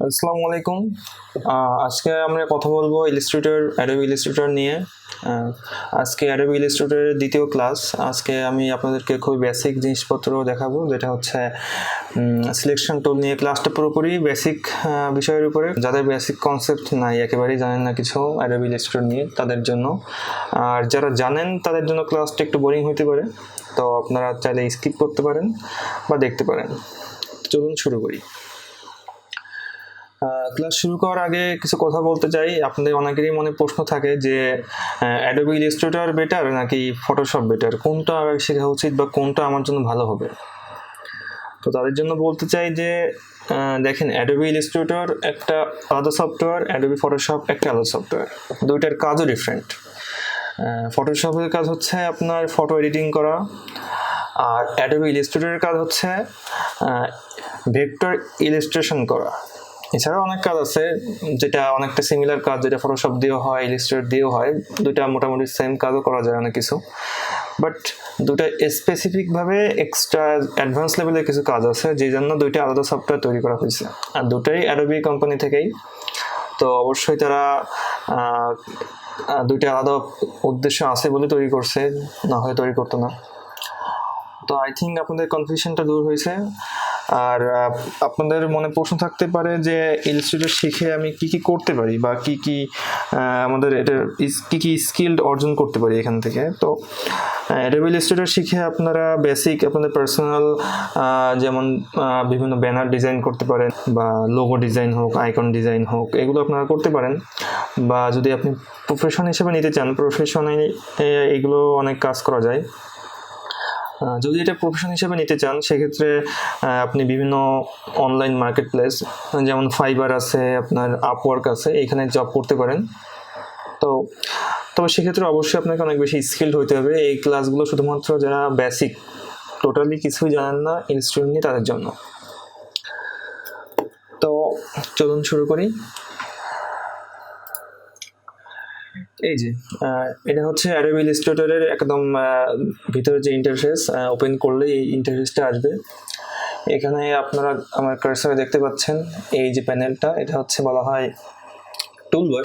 আসসালামু আলাইকুম। আজকে আমরা কথা বলবো অ্যাডোবি ইলাস্ট্রেটর নিয়ে। আজকে অ্যাডোবি ইলাস্ট্রেটরের দ্বিতীয় ক্লাস। আজকে আমি আপনাদেরকে খুব বেসিক জিনিসপত্র দেখাবো, যেটা হচ্ছে সিলেকশন টুল নিয়ে। ক্লাসটা পুরোপুরি বেসিক বিষয়ের উপরে। যাদের বেসিক কনসেপ্ট নাই, একেবারেই জানেন না কিছু অ্যাডোবি ইলাস্ট্রেটর নিয়ে, তাদের জন্য। আর যারা জানেন তাদের জন্য ক্লাসটা একটু বোরিং হতে পারে, তো আপনারা চাইলে স্কিপ করতে পারেন বা দেখতে পারেন। চলুন শুরু করি। ক্লাস শুরু করার আগে কিছু কথা বলতে চাই। আপনাদের অনেকেরই মনে প্রশ্ন থাকে যে অ্যাডোবি ইলাস্ট্রেটর বেটার নাকি ফটোশপ বেটার, কোনটা শেখা উচিত বা কোনটা আমার জন্য ভালো হবে। তো তাদের জন্য বলতে চাই যে দেখেন, অ্যাডোবি ইলাস্ট্রেটর একটা আলাদা সফটওয়্যার, অ্যাডোবি ফটোশপ একটা আলাদা সফটওয়্যার, দুইটার কাজও ডিফারেন্ট। ফটোশপের কাজ হচ্ছে আপনার ফটো এডিটিং করা, আর অ্যাডোবি ইলাস্ট্রেটরের কাজ হচ্ছে ভেক্টর ইলাস্ট্রেশন করা। এছাড়াও অনেক কাজ আছে যেটা অনেকটা সিমিলার কাজ, যেটা ফটোশপ দিয়েও হয়, ইলাস্ট্রেটর দিয়েও হয়। দুইটা মোটামুটি সেম কাজও করা যায় অনেক কিছু, বাট দুইটা স্পেসিফিকভাবে এক্সট্রা অ্যাডভান্স লেভেলের কিছু কাজ আছে, যে জন্য দুইটা আলাদা সফটওয়্যার তৈরি করা হয়েছে। আর দুটাই অ্যাডোবি কোম্পানি থেকেই, তো অবশ্যই তারা দুইটা আলাদা উদ্দেশ্য আছে বলে তৈরি করছে, না হলে তৈরি করতো না। তো আই থিঙ্ক আপনাদের কনফিউশনটা দূর হয়েছে। আর আপনাদের মনে প্রশ্ন থাকতে পারে যে ইলাস্ট্রেটর শিখে আমি কি কি করতে পারি, বা কি কি আমাদের এটা কি কি স্কিল অর্জন করতে পারি এখান থেকে। তো অ্যাডোবি ইলাস্ট্রেটর শিখে আপনারা বেসিক আপনাদের পার্সোনাল যেমন বিভিন্ন ব্যানার ডিজাইন করতে পারেন, বা লোগো ডিজাইন হোক, আইকন ডিজাইন হোক, এগুলো আপনারা করতে পারেন। বা যদি আপনি প্রফেশন হিসেবে নিতে চান, প্রফেশনে এগুলো অনেক কাজ করা যায়। যদি এটা প্রফেশন হিসেবে নিতে চান, সেক্ষেত্রে আপনি বিভিন্ন অনলাইন মার্কেট প্লেস যেমন ফাইবার আছে, আপনার আপওয়ার্ক আছে, এখানে জব করতে পারেন। তো তবে সেক্ষেত্রে অবশ্যই আপনাকে অনেক বেশি স্কিলড হতে হবে। এই ক্লাসগুলো শুধুমাত্র যারা বেসিক টোটালি কিছুই জানেন না ইনস্ট্রুমেন্ট নিয়ে, তাদের জন্য। তো চলুন শুরু করি। এই যে এটা হচ্ছে অ্যাডোবি ইলাস্ট্রেটরের একদম ভিতরে যে ইন্টারফেস, ওপেন করলে এই ইন্টারফেসটা আসবে। এখানে আপনারা আমার কার্সারে দেখতে পাচ্ছেন এই যে প্যানেলটা, এটা হচ্ছে বলা হয় টুলবার।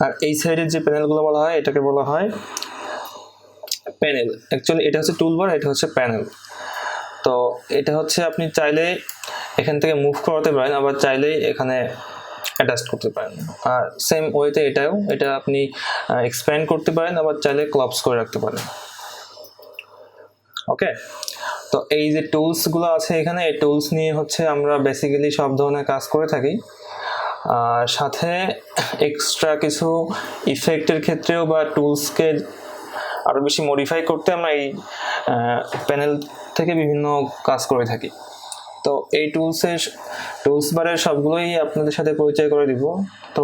আর এই সাইডের যে প্যানেলগুলো বলা হয়, এটাকে বলা হয় প্যানেল। অ্যাকচুয়ালি এটা হচ্ছে টুলবার, এটা হচ্ছে প্যানেল। তো এটা হচ্ছে আপনি চাইলে এখান থেকে মুভ করাতে পারেন, আবার চাইলে এখানে অ্যাডজাস্ট করতে পারেন। আর সেম ওয়েতে এটা আপনি এক্সপ্যান্ড করতে পারেন, আবার চাইলে ক্লাবস করে রাখতে পারেন। ওকে, তো এই যে টুলসগুলো আছে এখানে, এই টুলস নিয়ে হচ্ছে আমরা বেসিক্যালি সব ধরনের কাজ করে থাকি। আর সাথে এক্সট্রা কিছু ইফেক্টের ক্ষেত্রেও বা টুলসকে আরও বেশি মডিফাই করতে আমরা এই প্যানেল থেকে বিভিন্ন কাজ করে থাকি। তো এই টুলস বারের সবগুলোই আপনাদের সাথে পরিচয় করে দিব। তো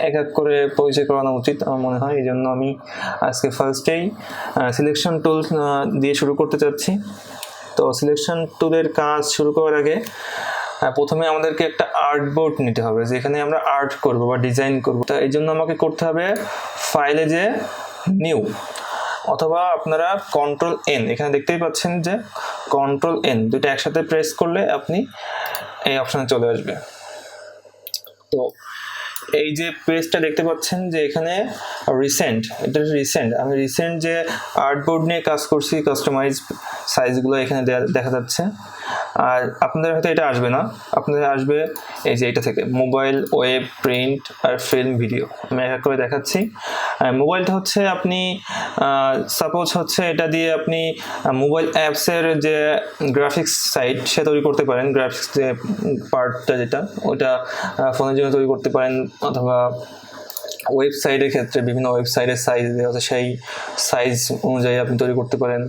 এক এক করে পরিচয় করানো উচিত আমার মনে হয়, এই জন্য আমি আজকে ফার্স্টেই সিলেকশন টুল দিয়ে শুরু করতে চাচ্ছি। তো সিলেকশন টুলের কাজ শুরু করার আগে প্রথমে আমাদেরকে একটা আর্ট বোর্ড নিতে হবে, যেখানে আমরা আর্ট করব বা ডিজাইন করব। তো এই জন্য আমাকে করতে হবে ফাইলে যে নিউ, অথবা আপনারা Ctrl+N, এখানে দেখতেই পাচ্ছেন যে Ctrl+N দুটো একসাথে প্রেস করলে আপনি এই অপশনে চলে আসবে। তো এই যে পেজটা দেখতে পাচ্ছেন যে এখানে এটা রিসেন্ট, আমি রিসেন্ট যে আর্টবোর্ড নিয়ে কাজ করছি, কাস্টমাইজ সাইজগুলো এখানে দেখা যাচ্ছে। আর আপনাদের হয়তো এটা আসবে না, আপনাদের আসবে এই যে এটা থেকে মোবাইল, ওয়েব, প্রিন্ট আর ফিল্ম, ভিডিও। আমি এক এক করে দেখাচ্ছি। মোবাইলটা হচ্ছে আপনি সাপোজ হচ্ছে এটা দিয়ে আপনি মোবাইল অ্যাপসের যে গ্রাফিক্স সাইট সে তৈরি করতে পারেন। গ্রাফিক্স যে পার্টটা যেটা, ওটা ফোনের জন্য তৈরি করতে পারেন, অথবা ওয়েবসাইটের ক্ষেত্রে বিভিন্ন ওয়েবসাইটের সাইজ দেওয়া আছে, সেই সাইজ অনুযায়ী আপনি তৈরি করতে পারেন।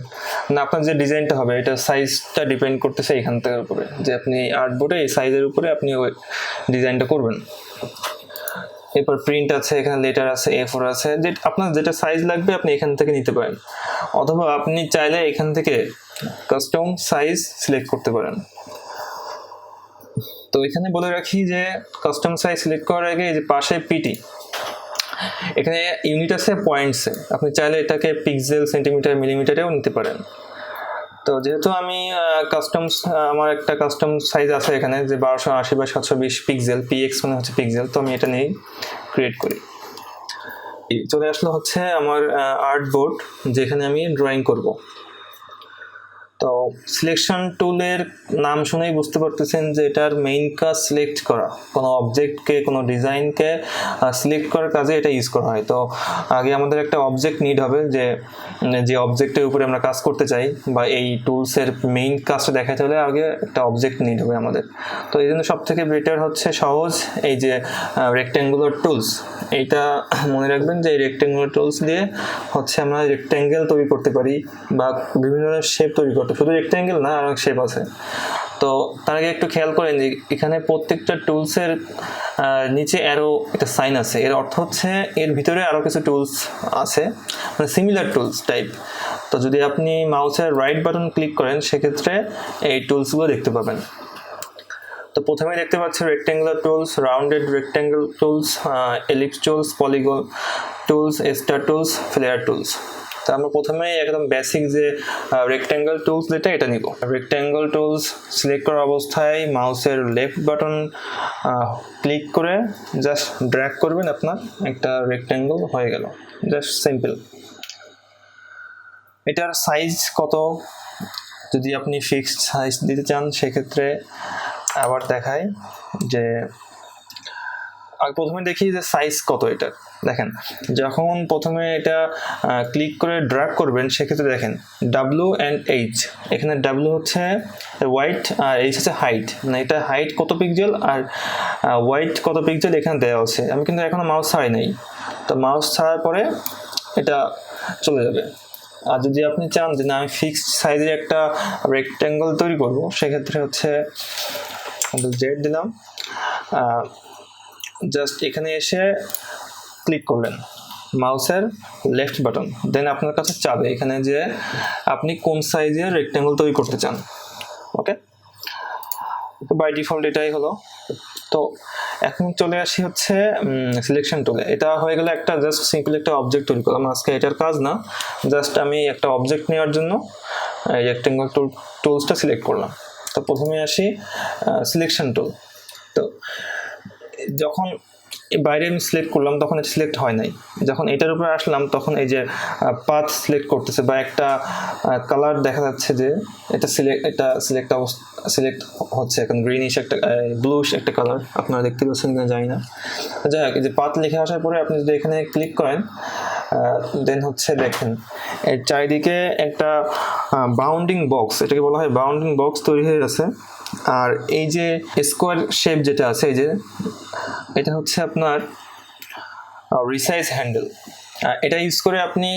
না, আপনার যে ডিজাইনটা হবে এটা সাইজটা ডিপেন্ড করতেছে এখান থেকে উপরে, যে আপনি আর্টবোর্ডে এই সাইজের উপরে আপনি ওই ডিজাইনটা করবেন। এরপর প্রিন্ট আছে, এখানে লেটার আছে, A4 আছে, যে আপনার যেটা সাইজ লাগবে আপনি এখান থেকে নিতে পারেন, অথবা আপনি চাইলে এখান থেকে কাস্টম সাইজ সিলেক্ট করতে পারেন। তো এখানে বলে রাখি যে কাস্টম সাইজ সিলেক্ট করার আগে এই যে পাশে পিটি, এখানে ইউনিট আছে পয়েন্টসে, আপনি চাইলে এটাকে পিক্সেল, সেন্টিমিটার, মিলিমিটারেও নিতে পারেন। তো যেহেতু আমি আমার একটা কাস্টম সাইজ আছে এখানে যে 1280 বাই 720 পিক্সেল, পিএক্স মানে হচ্ছে পিক্সেল, তো আমি এটা নিয়েই ক্রিয়েট করি। চলে আসলো হচ্ছে আমার আর্ট বোর্ড, যেখানে আমি ড্রয়িং করব। তো সিলেকশন টুলের নাম শুনেই বুঝতে পারতেছেন যে এটার মেইন কাজ সিলেক্ট করা, কোনো অবজেক্টকে, কোনো ডিজাইনকে সিলেক্ট করার কাজে এটা ইউজ করা হয়। তো আগে আমাদের একটা অবজেক্ট নিড হবে, যে অবজেক্টের উপরে আমরা কাজ করতে চাই বা এই টুলসের মেইন কাজটা দেখাতে হলে আগে একটা অবজেক্ট নিড হবে আমাদের। তো এই জন্য সব থেকে বেটার হচ্ছে সহজ এই যে রেক্ট্যাঙ্গুলার টুলস। এইটা মনে রাখবেন যে এই রেক্ট্যাঙ্গুলার টুলস দিয়ে হচ্ছে আমরা রেক্ট্যাঙ্গেল তৈরি করতে পারি বা বিভিন্ন ধরনের শেপ তৈরি করতে, শুধু রেক্ট্যাঙ্গেল না, অনেক শেপ আছে। তো তার আগে একটু খেয়াল করেন যে এখানে প্রত্যেকটা টুলসের নিচে অ্যারো একটা সাইন আছে, এর অর্থ হচ্ছে এর ভিতরে আরও কিছু টুলস আছে, মানে সিমিলার টুলস টাইপ। তো যদি আপনি মাউসের রাইট বাটন ক্লিক করেন সেক্ষেত্রে এই টুলসগুলো দেখতে পাবেন। তো প্রথমে দেখতে পাচ্ছি rectangular tools, rounded rectangle tools, ellipse tools, polygon tools, star tools, flare tools. তো আমরা প্রথমে একদম বেসিক যে রেক্ট্যাঙ্গেল টুলস যেটা, এটা নিব। রেক্ট্যাঙ্গেল টুলস সিলেক্ট করা অবস্থায় মাউসের লেফট বাটন ক্লিক করে জাস্ট ড্র্যাগ করবেন, আপনার একটা রেক্ট্যাঙ্গেল হয়ে গেল। Just simple. এটার সাইজ কত, যদি আপনি ফিক্সড সাইজ দিতে চান সেক্ষেত্রে আবার দেখাই যে প্রথমে দেখি যে সাইজ কত এটার। দেখেন, যখন প্রথমে এটা ক্লিক করে ড্র্যাগ করবেন সেক্ষেত্রে দেখেন ডাব্লিউ অ্যান্ড এইচ, এখানে ডাব্লিউ হচ্ছে ওয়াইড আর এইচ হচ্ছে হাইট, মানে এটা হাইট কত পিক্সেল আর ওয়াইড কত পিক্সেল এখানে দেওয়া আছে। আমি কিন্তু এখনো মাউস ছাড়াই নাই, তো মাউস ছাড়ার পরে এটা চলে যাবে। আর যদি আপনি চান যে না আমি ফিক্সড সাইজের একটা রেক্ট্যাঙ্গেল তৈরি করব, সেক্ষেত্রে হচ্ছে জেড দিলাম, জাস্ট এখানে এসে ক্লিক করলেন মাউসের লেফট বাটন, দেন আপনার কাছে চাবে এখানে যে আপনি কোন সাইজের রেক্ট্যাঙ্গেল তৈরি করতে চান। ওকে, তো বাই ডিফল্ট এটাই হলো। তো এখন চলে আসি হচ্ছে সিলেকশন টুলে। এটা হয়ে গেলে একটা জাস্ট সিম্পল একটা অবজেক্ট তৈরি করলাম। আজকে এটার কাজ না, জাস্ট আমি একটা অবজেক্ট নেওয়ার জন্য এই রেক্ট্যাঙ্গেল টুলসটা সিলেক্ট করলাম। তো প্রথমে আসি সিলেকশন টুল। তো যখন বাইরে আমি সিলেক্ট করলাম তখন এটা সিলেক্ট হয় নাই, যখন এটার উপরে আসলাম তখন এই যে পাথ সিলেক্ট করতেছে বা একটা কালার দেখা যাচ্ছে যে এটা সিলেক্ট হচ্ছে, এখন গ্রিনিশ একটা ব্লুইশ একটা কালার আপনারা দেখতে পাচ্ছেন কিনা জানি না। যাই হোক, এই যে পাথ লিখে আসার পরে আপনি যদি এখানে ক্লিক করেন দেন হচ্ছে দেখেন এর চারিদিকে একটা বাউন্ডিং বক্স, এটাকে বলা হয় বাউন্ডিং বক্স তৈরি হয়ে গেছে। আর এই যে স্কোয়ার শেপ যেটা আছে, এই যে এটা হচ্ছে আপনার রিসাইজ হ্যান্ডেল। এটা ইউজ করে আপনি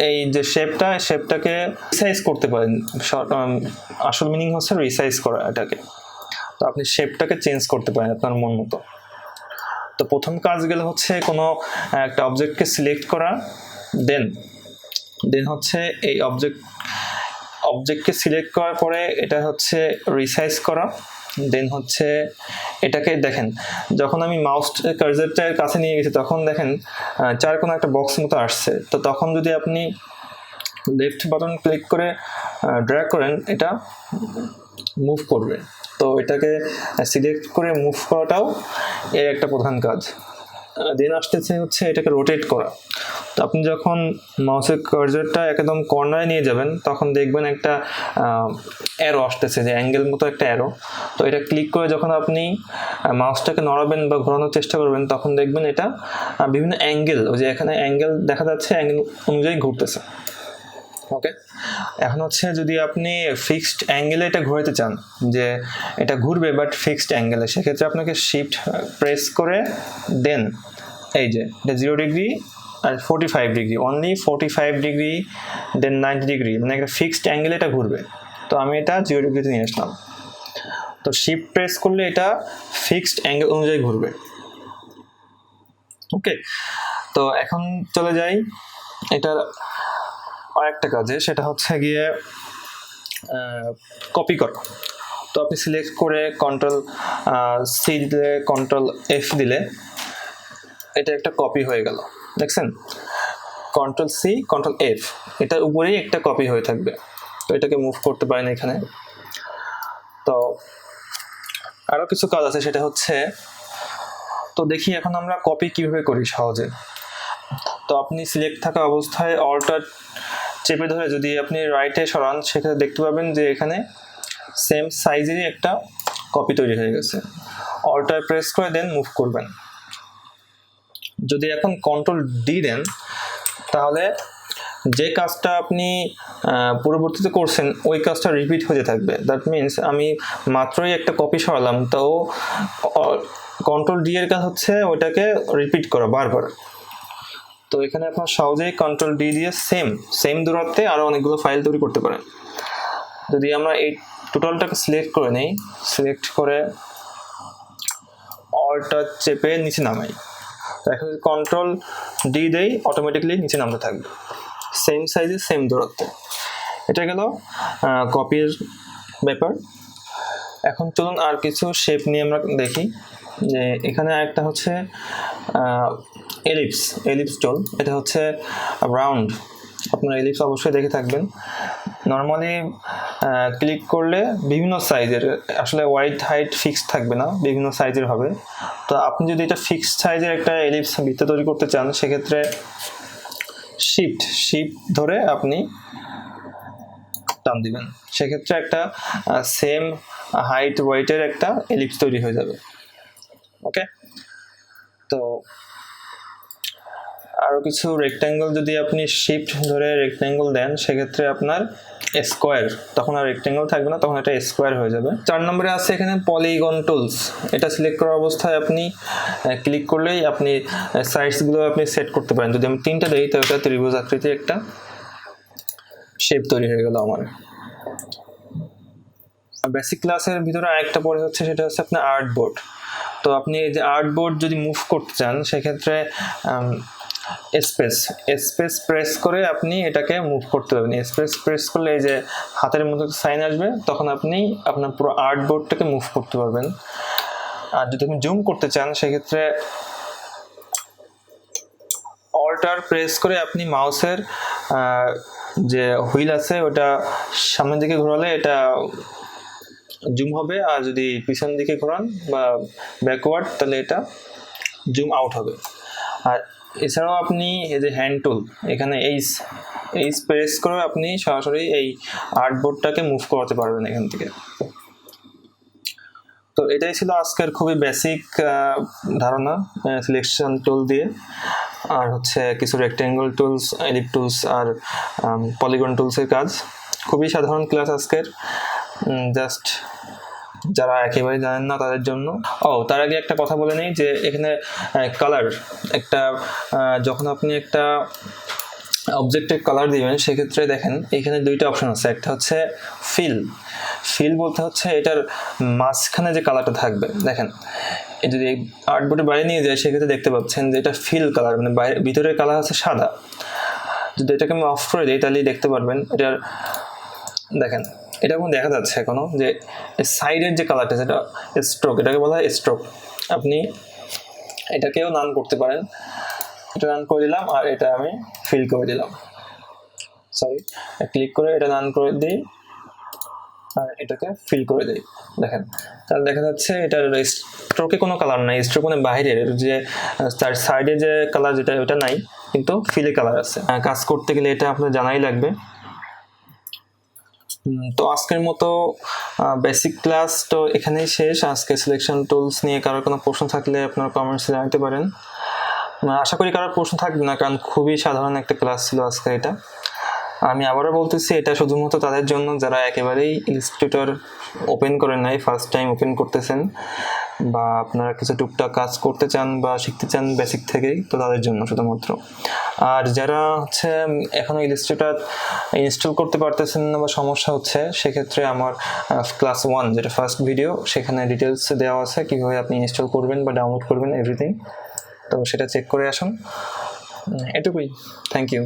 এই যে শেপটাকে রিসাইজ করতে পারেন। আসল মিনিং হচ্ছে রিসাইজ করা এটাকে। তো আপনি শেপটাকে চেঞ্জ করতে পারেন আপনার মন মতো। তো প্রথম কাজ গেলে হচ্ছে কোনো একটা অবজেক্টকে সিলেক্ট করা, দেন হচ্ছে এই অবজেক্টকে সিলেক্ট করার পরে এটা হচ্ছে রিসাইজ করা, দেন হচ্ছে এটাকে দেখেন যখন আমি মাউস কার্সারটার কাছে নিয়ে গেছি তখন দেখেন চার কোনো একটা বক্স মতো আসছে। তো তখন যদি আপনি লেফট বাটন ক্লিক করে ড্র্যাগ করেন এটা মুভ করবে। তো এটাকে সিলেক্ট করে মুভ করাটাও এর একটা প্রধান কাজ। দেন আসতেছে হচ্ছে এটাকে রোটেট করা। তো আপনি যখন মাউসের কার্সারটা একদম কর্নারে নিয়ে যাবেন তখন দেখবেন একটা অ্যারো আসতেছে, যে অ্যাঙ্গেল মতো একটা অ্যারো। তো এটা ক্লিক করে যখন আপনি মাউসটাকে নড়াবেন বা ঘোরানোর চেষ্টা করবেন তখন দেখবেন এটা বিভিন্ন অ্যাঙ্গেল, ওই যে এখানে অ্যাঙ্গেল দেখা যাচ্ছে, অ্যাঙ্গেল অনুযায়ী ঘুরতেছে। ওকে, এখন হচ্ছে যদি আপনি ফিক্সড অ্যাঙ্গেলে এটা ঘোরাতে চান, যে এটা ঘুরবে বাট ফিক্সড অ্যাঙ্গেলে, সেক্ষেত্রে আপনাকে শিফট প্রেস করে দেন এই যে এটা 0 ডিগ্রি আর 45 ডিগ্রি, অনলি 45 ডিগ্রি দেন 90 ডিগ্রি, মানে একটা ফিক্সড অ্যাঙ্গেলে এটা ঘুরবে। তো আমি এটা 0 ডিগ্রিতে নিয়ে আসলাম। তো শিফট প্রেস করলে এটা ফিক্সড অ্যাঙ্গেল অনুযায়ী ঘুরবে। ওকে, তো এখন চলে যাই এটার আরেকটা কাজে, সেটা হচ্ছে গিয়ে কপি করা। তো আপনি সিলেক্ট করে Ctrl+C দিলে, Ctrl+F দিলে এটা একটা কপি হয়ে গেল, দেখছেন? Ctrl+C Ctrl+F, এটার উপরেই একটা কপি হয়ে থাকবে। তো এটাকে মুভ করতে পারেন এখানে। তো আরো কিছু কাজ আছে, সেটা হচ্ছে, তো দেখি এখন আমরা কপি কিভাবে করি সহজে। তো আপনি সিলেক্ট থাকা অবস্থায় অল্টার চেপে ধরে যদি আপনি রাইটে সরান, সেখানে দেখতে পাবেন যে এখানে সেম সাইজেরই একটা কপি তৈরি হয়ে গেছে। অল্টার প্রেস করে দেন মুভ করবেন। যদি এখন কন্ট্রোল ডি দেন, তাহলে যে কাজটা আপনি পরবর্তীতে করছেন ওই কাজটা রিপিট হতে থাকবে। দ্যাট মিনস আমি মাত্রই একটা কপি সরালাম, তো কন্ট্রোল ডি এর কাজ হচ্ছে ওইটাকে রিপিট করা বারবার। তো এখানে আপনার সহজেই কন্ট্রোল ডি দিয়ে সেম দূরত্বে আরো অনেকগুলো ফাইল তৈরি করতে পারেন। যদি আমরা এই টোটালটাকে সিলেক্ট করে নেই, সিলেক্ট করে অল্টার চেপে নিচে নামাই, এখন কন্ট্রোল ডি দেই, অটোমেটিকলি নিচে নামতে থাকবে সেম সাইজে সেম দূরত্বে। এটা গেল কপির ব্যাপার। এখন চলুন আর কিছু শেপ নিয়ে আমরা দেখি। যে এখানে একটা হচ্ছে এলিপস টুল, এটা হচ্ছে রাউন্ড। আপনারা এলিপস অবশ্যই দেখে থাকবেন। নর্মালি ক্লিক করলে বিভিন্ন সাইজের, আসলে ওয়াইড হাইট ফিক্সড থাকবে না, বিভিন্ন সাইজের হবে। তো আপনি যদি এটা ফিক্সড সাইজের একটা এলিপস বৃত্ত তৈরি করতে চান, সেক্ষেত্রে শিফট ধরে আপনি টান দিবেন, সেক্ষেত্রে একটা সেম হাইট ওয়েটের একটা এলিপস তৈরি হয়ে যাবে। ওকে, তো আরো কিছু রেক্ট্যাঙ্গেল যদি আপনি শিফট ধরে রেক্ট্যাঙ্গেল দেন, সেক্ষেত্রে আপনার স্কোয়ার, তখন আর রেক্ট্যাঙ্গেল থাকবে না, তখন এটা স্কোয়ার হয়ে যাবে। 4 নম্বরে আছে এখানে পলিগন টুলস। এটা সিলেক্ট করা অবস্থায় আপনি ক্লিক করলেই আপনি সাইজগুলো আপনি সেট করতে পারেন। যদি আমি 3টা দেই, তাহলে এটা ত্রিভুজ আকৃতির একটা শেপ তৈরি হয়ে গেল আমার। বেসিক ক্লাসের ভিতরে আরেকটা পড়ে হচ্ছে, সেটা হচ্ছে আপনার আর্টবোর্ড। তো আপনি এই যে আর্টবোর্ড যদি মুভ করতে চান, সেক্ষেত্রে স্পেস প্রেস করে আপনি এটাকে মুভ করতে পারবেন। স্পেস প্রেস করলে এই যে হাতের মধ্যে সাইন আসবে, তখন আপনি আপনার পুরো আর্টবোর্ডটাকে মুভ করতে পারবেন। আর যদি আপনি জুম করতে চান, সেক্ষেত্রে অল্টার প্রেস করে আপনি মাউসের যে হুইল আছে ওটা সামনের দিকে ঘোরালে এটা জুম হবে, আর যদি পিছন দিকে ঘোরান বা ব্যাকওয়ার্ড, তাহলে এটা জুম আউট হবে। আর এছাড়াও আপনি এই যে হ্যান্ড টুল, এখানে এই প্রেস করে আপনি সরাসরি এই আর্টবোর্ডটাকে মুভ করাতে পারবেন এখান থেকে। তো এটাই ছিল আজকের খুবই বেসিক ধারণা সিলেকশন টুল দিয়ে, আর হচ্ছে কিছু রেক্ট্যাঙ্গল টুলস, এলিপ টুলস আর পলিগন টুলসের কাজ। খুবই সাধারণ ক্লাস আজকের, জাস্ট যারা একেবারে জানেন না তাদের জন্য। তার আগে একটা কথা বলে নেই যে এখানে কালার, একটা যখন আপনি একটা অবজেক্টের কালার দিবেন, সেক্ষেত্রে দেখেন এখানে 2টা অপশন আছে। একটা হচ্ছে ফিল বলতে হচ্ছে এটার মাঝখানে যে কালারটা থাকবে। দেখেন যদি এই আর্টবোর্ডের বাইরে নিয়ে যায়, সেক্ষেত্রে দেখতে পাচ্ছেন যে এটা ফিল কালার, মানে ভিতরের কালার হচ্ছে সাদা। যদি এটাকে আমি অফ করে দিই, তাহলেই দেখতে পারবেন এটার, দেখেন এটা এখন দেখা যাচ্ছে এখনো যে সাইডের যে কালারটা, সেটা স্ট্রোক, এটাকে বলা হয় স্ট্রোক। আপনি এটাকেও নান করতে পারেন। এটা নান করে দিলাম, আর এটা আমি ফিল করে দিলাম, ক্লিক করে এটা নান করে দিই, আর এটাকে ফিল করে দিই। দেখেন তাহলে দেখা যাচ্ছে এটার স্ট্রোকে কোনো কালার নাই, স্ট্রোক মানে বাইরের যে তার সাইডে যে কালার যেটা ওটা নাই, কিন্তু ফিলে কালার আছে। কাজ করতে গেলে এটা আপনার জানাই লাগবে। তো আজকের মতো বেসিক ক্লাস তো এখানেই শেষ। আজকে সিলেকশন টুলস নিয়ে কারোর কোনো প্রশ্ন থাকলে আপনারা কমেন্টসে জানাতে পারেন। আশা করি কারোর প্রশ্ন থাকবে না, কারণ খুবই সাধারণ একটা ক্লাস ছিল আজকে এটা। আমি আবারও বলতেছি, এটা শুধুমাত্র তাদের জন্য যারা একেবারেই ইলাস্ট্রেটর ওপেন করেন নাই, ফার্স্ট টাইম ওপেন করতেছেন, বা আপনারা কিছু টুকটাক কাজ করতে চান বা শিখতে চান বেসিক থেকেই, তো তাদের জন্য শুধুমাত্র। আর যারা হচ্ছে এখনো ইলাস্ট্রেটর ইনস্টল করতে পারতেছেন না বা সমস্যা হচ্ছে, সেক্ষেত্রে আমার ক্লাস 1 যেটা ফার্স্ট ভিডিও, সেখানে ডিটেলস দেওয়া আছে কিভাবে আপনি ইনস্টল করবেন বা ডাউনলোড করবেন এভরিথিং। তো সেটা চেক করে আসুন। এটুকুই। Thank you.